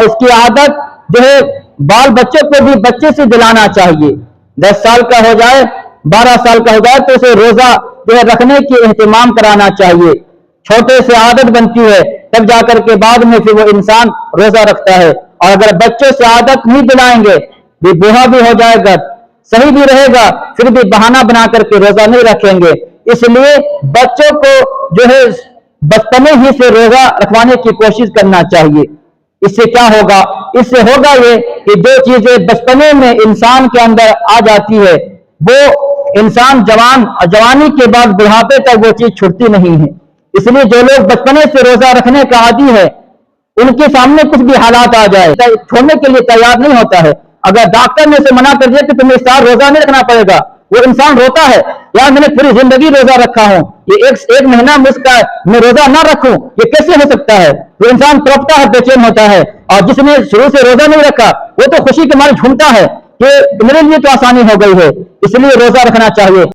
इसकी आदत जो है बाल बच्चों को भी बच्चे से दिलाना चाहिए। 10 साल का हो जाए, 12 साल का हो जाए तो उसे रोजा जो है रखने की एहतमाम कराना चाहिए। छोटे से आदत बनती है, तब जाकर के बाद में फिर वो इंसान रोजा रखता है। और अगर बच्चों से आदत नहीं दिलाएंगे, भी बूढ़ा भी हो जाएगा, सही भी रहेगा, फिर भी बहाना बना करके रोजा नहीं रखेंगे। इसलिए बच्चों को जो है बचपने ही से रोजा रखवाने की कोशिश करना चाहिए। इससे क्या होगा? इससे होगा ये कि जो चीजें बचपने में इंसान के अंदर आ जाती है, वो इंसान जवानी के बाद बुढ़ापे तक वो चीज छूटती नहीं है। इसलिए जो लोग बचपने से रोजा रखने का आदी है, उनके सामने कुछ भी हालात आ जाए छोड़ने के लिए तैयार नहीं होता है। अगर डॉक्टर ने उसे मना कर दिया कि तुम्हें इस साल रोजा नहीं रखना पड़ेगा, वो इंसान रोता है, यार मैंने पूरी जिंदगी रोजा रखा हूं, ये एक महीना मुझका मैं रोजा ना रखूं, ये कैसे हो सकता है? वो इंसान तड़पता है, बेचैन होता है। और जिसने शुरू से रोजा नहीं रखा, वो तो खुशी के मारे झूमता है कि मेरे लिए तो आसानी हो गई है। इसलिए रोजा रखना चाहिए।